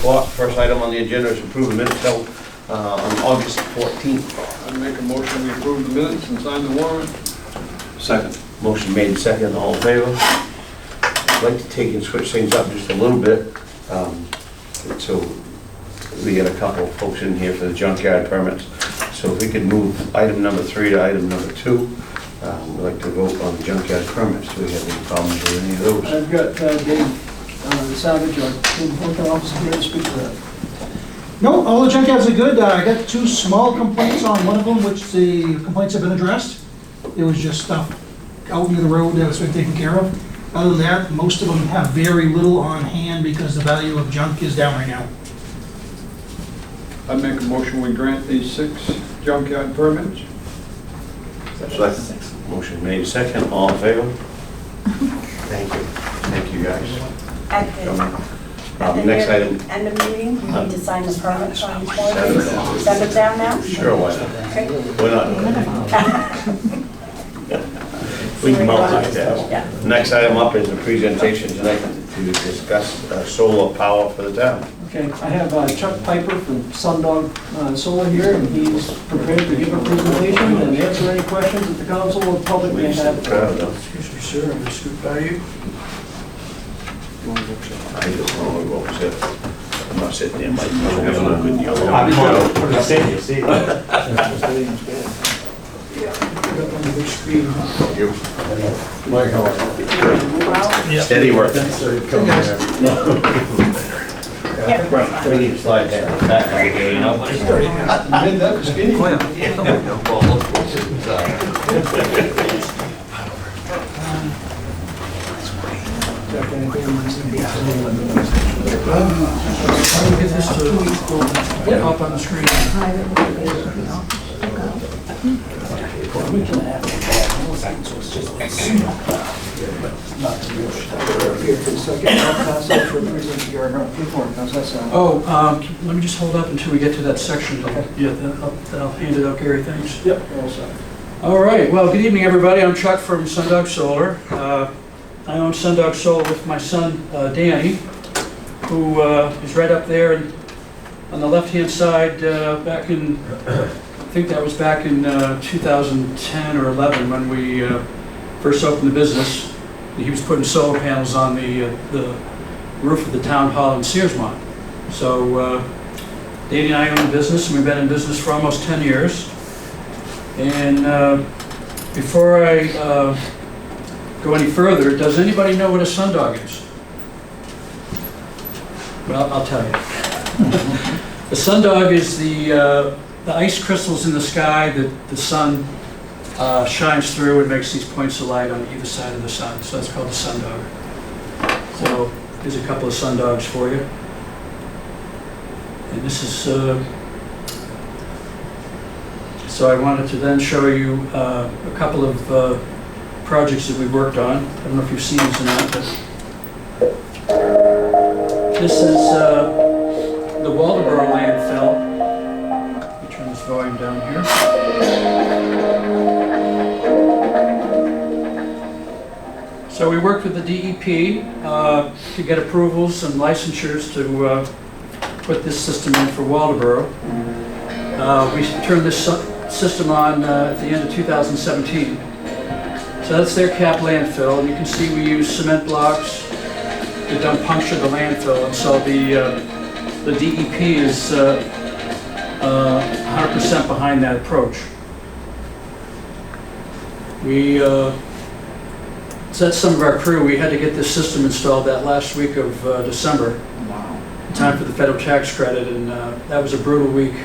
report. First item on the agenda is approve the minutes held on August 14th. I make a motion we approve the minutes and sign the warrant. Second. Motion made and second, all in favor? I'd like to take and switch things up just a little bit. So we get a couple of folks in here for the junkyard permits. So if we could move item number 3 to item number 2. We'd like to vote on the junkyard permits. Do we have any problems with any of those? I've got Dave Savage, our enforcement officer here to speak to that. No, all the junkyards are good. I got 2 small complaints on one of them, which the complaints have been addressed. It was just stuff out near the road that's been taken care of. Other than that, most of them have very little on hand because the value of junk is down right now. I make a motion we grant these 6 junkyard permits. Second. Motion made and second, all in favor? Thank you. Thank you, guys. Next item. End of meeting, you need to sign the permits on these Send boards. it down. Send it down now? Sure, why not? Okay. We're not doing it. We can multitask. Yeah. Next item up is a presentation tonight to discuss solar power for the town. Okay, I have Chuck Piper from Sundog Solar here, and he's prepared to give a presentation and answer any questions that the council or public may have. Excuse me, sir, I'm going to scoot by you. I just want to go sit. I'm not sitting there, Mike. I'm Steady work. Yeah. We need to slide that back right here, you know? Made that skinny. I'll get this to pop on the screen. Oh, let me just hold up until we get to that section. Yeah, then I'll hand it out, Gary, thanks. Yep, all set. All right, well, good evening, everybody. I'm Chuck from Sundog Solar. I own Sundog Solar with my son, Danny, who is right up there on the left-hand side back in, I think that was back in 2010 or 11 when we first opened the business. He was putting solar panels on the roof of the town hall in Searsmont. So Danny and I own the business, and we've been in business for almost 10 years. And before I go any further, does anybody know what a sundog is? Well, I'll tell you. The sundog is the ice crystals in the sky that the sun shines through and makes these points of light on either side of the sun. So that's called the sundog. So here's a couple of sundogs for you. And this is, so I wanted to then show you a couple of projects that we've worked on. I don't know if you've seen these or not, but this is the Waldeboro landfill. Let me turn this volume down here. So we worked with the DEP to get approvals and licensures to put this system in for Waldeboro. We turned this system on at the end of 2017. So that's their cap landfill, and you can see we use cement blocks to dump puncture the landfill, and so the DEP is 100% behind that approach. We so that's some of our crew. We had to get this system installed that last week of December. Wow. In time for the federal tax credit, and that was a brutal week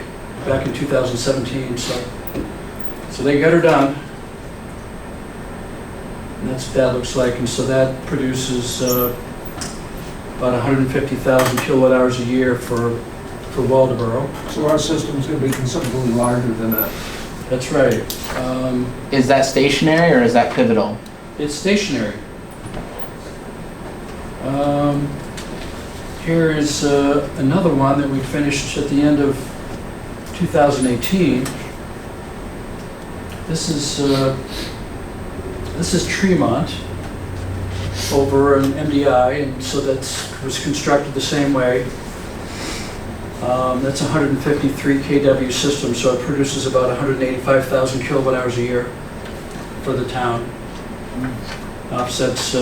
back in 2017. So they got her done. And that's what that looks like, and so that produces about 150,000 kilowatt hours a year for Waldeboro. So our system's going to be considerably larger than that. That's right. Is that stationary or is that pivotal? It's stationary. Here is another one that we finished at the end of 2018. This is Tremont over in MDI, and so that was constructed the same way. That's a 153 kW system, so it produces about 185,000 kilowatt hours a year for the town. Offsets,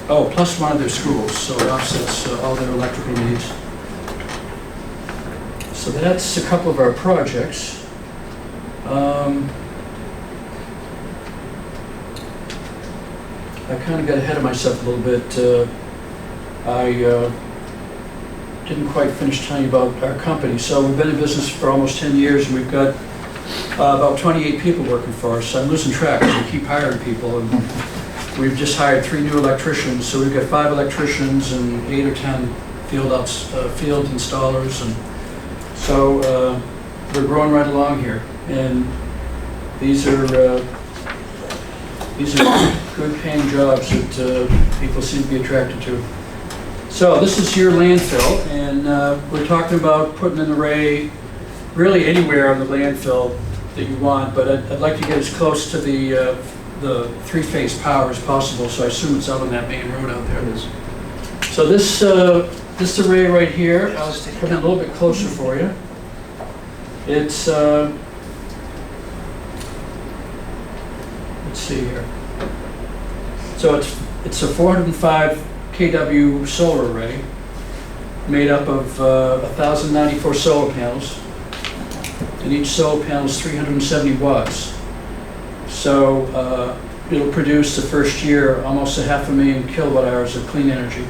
plus one of their schools, so it offsets all their electrical needs. So that's a couple of our projects. I kind of got ahead of myself a little bit. I didn't quite finish telling you about our company. So we've been in business for almost 10 years, and we've got about 28 people working for us. I'm losing track because we keep hiring people, and we've just hired 3 new electricians. So we've got 5 electricians and 8 or 10 field installers, and so we're growing right along here. And these are good-paying jobs that people seem to be attracted to. So this is your landfill, and we're talking about putting an array really anywhere on the landfill that you want, but I'd like to get as close to the 3-phase power as possible, so I assume it's out on that main road out there. So this array right here, I'll put it a little bit closer for you. It's, let's see here. So it's a 405 kW solar array made up of 1,094 solar panels, and each solar panel is 370 watts. So it'll produce the first year almost 500,000 kilowatt hours of clean energy.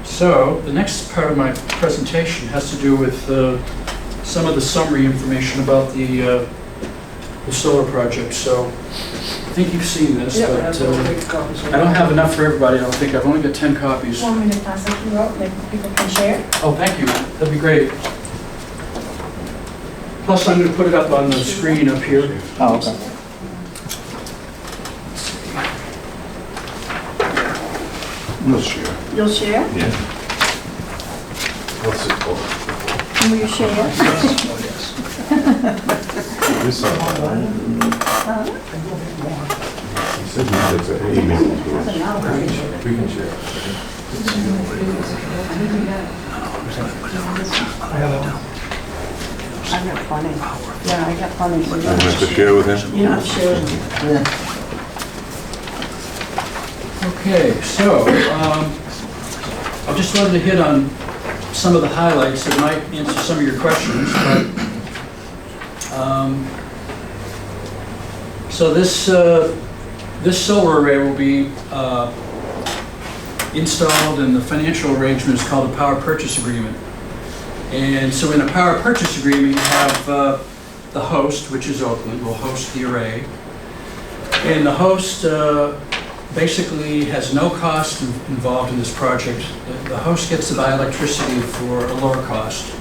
So the next part of my presentation has to do with some of the summary information about the solar project. So I think you've seen this, but I don't have enough for everybody. I don't think. I've only got 10 copies. Want me to pass it to you out, maybe people can share? Oh, thank you. That'd be great. Plus, I'm going to put it up on the screen up here. Oh, okay. We'll share. You'll share? Yeah. What's it called? Will you share? This one. Huh? He said he takes an email to us. We can share. I got plenty. Yeah, I got plenty. I have to share with him? Yeah, I'm sure. Okay, so I just wanted to hit on some of the highlights that might answer some of your questions. But, so this solar array will be installed, and the financial arrangement is called a power purchase agreement. And so in a power purchase agreement, you have the host, which is Oakland, will host the array. And the host basically has no cost involved in this project. The host gets to buy electricity for a lower cost.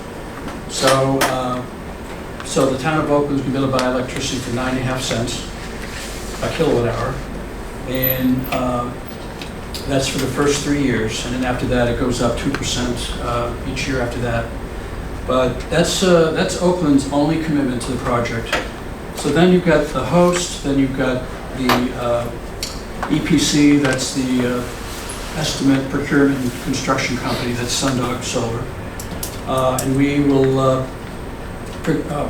So, so the town of Oakland is going to be able to buy electricity for 9.5 cents a kilowatt hour, and that's for the first 3 years. And then after that, it goes up 2% each year after that. But that's Oakland's only commitment to the project. So then you've got the host, then you've got the EPC, that's the estimate, procurement, and construction company, that's Sundog Solar. And we will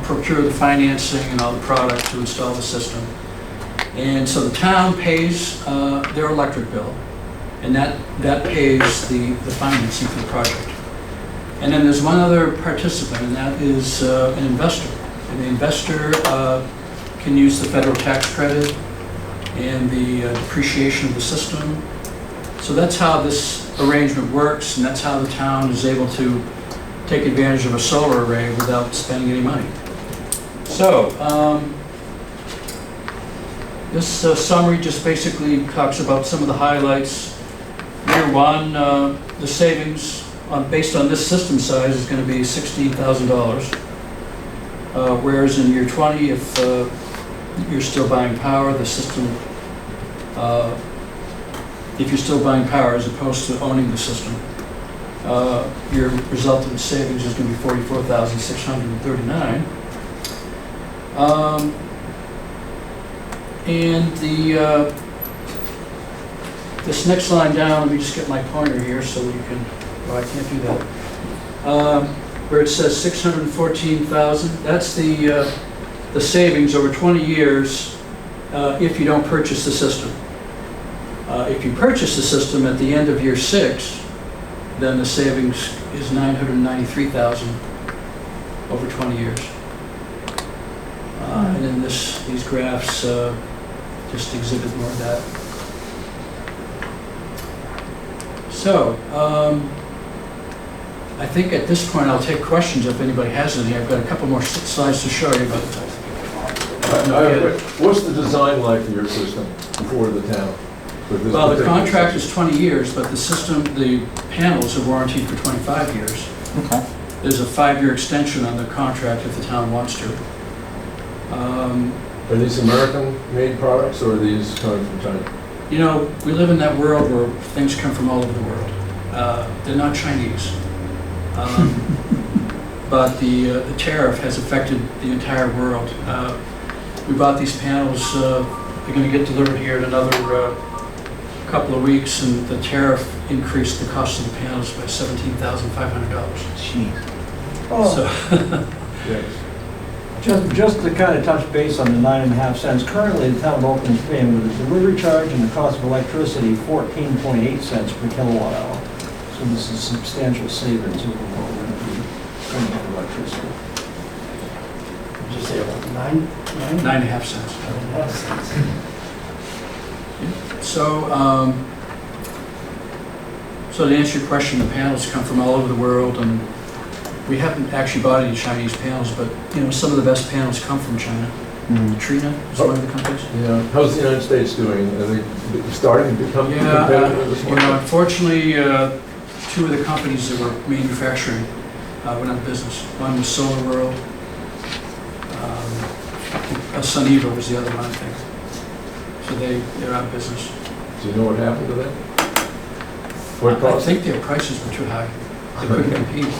procure the financing and all the product to install the system. And so the town pays their electric bill, and that pays the financing for the project. And then there's one other participant, and that is an investor. And the investor can use the federal tax credit and the depreciation of the system. So that's how this arrangement works, and that's how the town is able to take advantage of a solar array without spending any money. So this summary just basically talks about some of the highlights. Year one, the savings based on this system size is going to be $16,000. Whereas in year 20, if you're still buying power, the system, if you're still buying power as opposed to owning the system, your resultant savings is going to be $44,639. And this next line down, let me just get my pointer here so we can, oh, I can't do that. Where it says 614,000, that's the savings over 20 years if you don't purchase the system. If you purchase the system at the end of year 6, then the savings is 993,000 over 20 years. And then these graphs just exhibit more of that. So, I think at this point I'll take questions if anybody has any. I've got a couple more slides to show you, but What's the design like for your system for the town? With this well, the particular contract system? is 20 years, but the system, the panels are warranted for 25 years. Okay. There's a 5-year extension on the contract if the town wants to. Are these American-made products or are these coming from China? You know, we live in that world where things come from all over the world. They're not Chinese. But the tariff has affected the entire world. We bought these panels, they're going to get delivered here in another couple of weeks, and the tariff increased the cost of the panels by $17,500. Jeez. So, Yes. Just to kind of touch base on the 9.5 cents, currently the town of Oakland is paying with the delivery charge and the cost of electricity 14.8 cents per kilowatt hour. So this is substantial savings over what we're going to be paying for electricity. Did you say about 9? 9.5 cents. 9.5 cents. So, so to answer your question, the panels come from all over the world, and we haven't actually bought any Chinese panels, but you know, some of the best panels come from China. Trina is one of the companies. Yeah. How's the United States doing? Are they starting to become competitive in this you know, market? unfortunately, 2 of the companies that were manufacturing went out of business. One was Solar World. Suniva was the other one, I think. So they're out of business. Do you know what happened to them? What I caused think their prices were too high. They couldn't compete.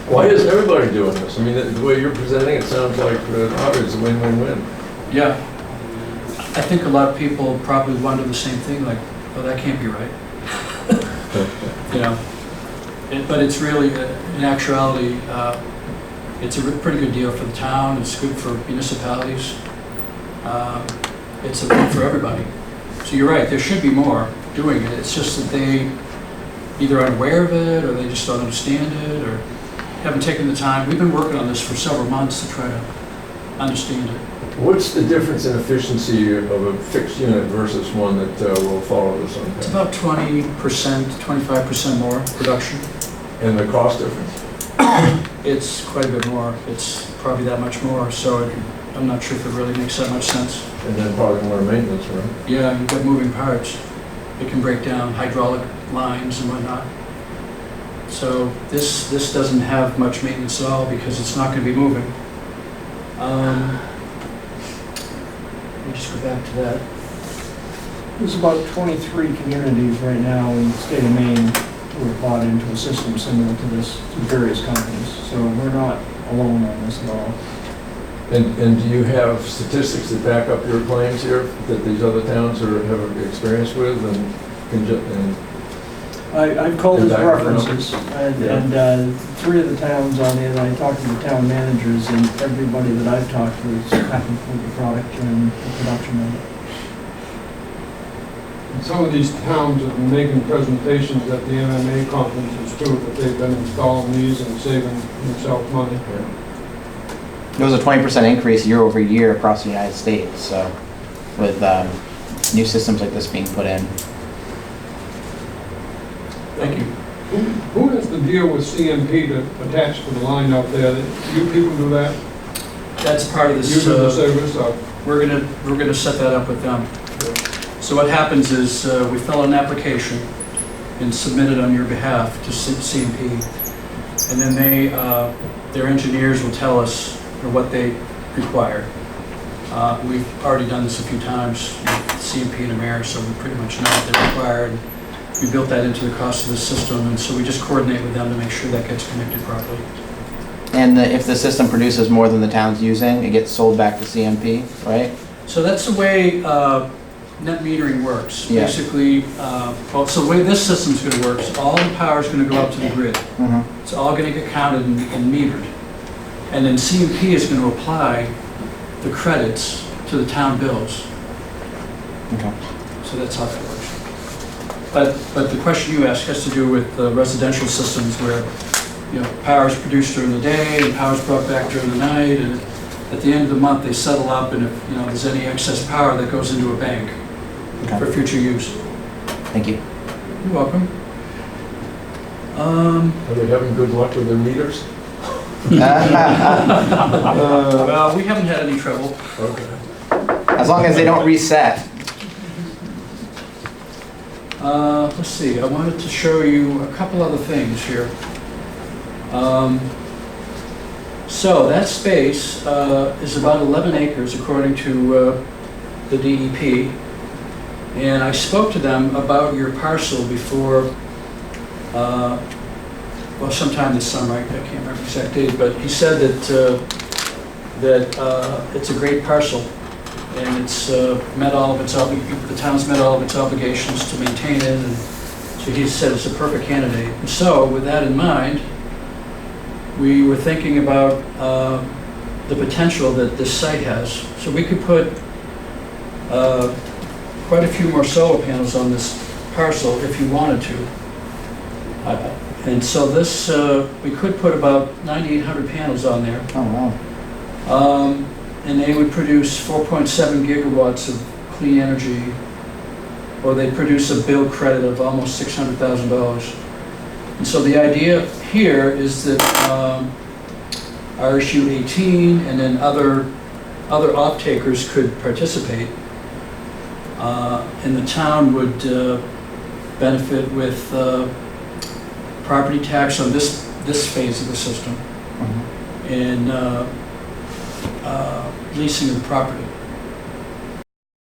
Why isn't everybody doing this? I mean, the way you're presenting it sounds like it's a win-win-win. Yeah. I think a lot of people probably wonder the same thing, like, well, that can't be right. You know, but it's really, in actuality, it's a pretty good deal for the town. It's good for municipalities. It's a win for everybody. So you're right, there should be more doing it. It's just that they either aren't aware of it, or they just don't understand it, or haven't taken the time. We've been working on this for several months to try to understand it. What's the difference in efficiency of a fixed unit versus one that will follow this on? It's about 20%, 25% more production. And the cost difference? It's quite a bit more. It's probably that much more, so I'm not sure if it really makes that much sense. And then probably more maintenance, right? Yeah, you've got moving parts. It can break down hydraulic lines and whatnot. So this doesn't have much maintenance at all because it's not going to be moving. Let me just go back to that. There's about 23 communities right now in the state of Maine who are bought into a system similar to this through various companies. So we're not alone on this at all. And do you have statistics that back up your claims here that these other towns have experience with and I've called Is as that references, Yeah. and 3 of the towns on it, I talked to the town managers, and everybody that I've talked to is happy with the product and the production of it. And some of these towns have been making presentations at the MMA conferences too, that they've been installing these and saving themselves money. There was a 20% increase year over year across the United States, so with new systems like this being put in. Thank you. Who has to deal with CMP to attach to the line out there? You people do that? That's part of this. Using the service of? We're gonna set that up with them. So what happens is we fill out an application and submit it on your behalf to CMP, and then their engineers will tell us what they require. We've already done this a few times with CMP and Ameris, so we pretty much know what they require. And we built that into the cost of the system, and so we just coordinate with them to make sure that gets connected properly. And if the system produces more than the town's using, it gets sold back to CMP, right? So that's the way net metering works. Yeah. Basically, well, so the way this system's gonna work is all the power is gonna go out to the grid. Mhm. It's all gonna get counted and metered. And then CMP is gonna apply the credits to the town bills. Okay. So that's how that works. But the question you asked has to do with residential systems where, power is produced during the day and power is brought back during the night, and at the end of the month, they settle up, and if, there's any excess power that goes into a bank for Okay. future use. Thank you. You're welcome. Are they having good luck with their meters? Well, we haven't had any trouble. Okay. As long as they don't reset. Let's see, I wanted to show you a couple other things here. So that space is about 11 acres according to the DEP. And I spoke to them about your parcel before, well, sometime this summer, I can't remember the exact date, but he said that it's a great parcel. And it's met all of its, the town's met all of its obligations to maintain it, and so he said it's a perfect candidate. And so, with that in mind, we were thinking about the potential that this site has. So we could put quite a few more solar panels on this parcel if you wanted to. And so this, we could put about 9,800 panels on there. Oh, wow. And they would produce 4.7 gigawatts of clean energy, or they produce a bill credit of almost $600,000. And so the idea here is that RSU 18 and then other off-takers could participate, and the town would benefit with property tax on this phase of the system, Mhm. and leasing of the property.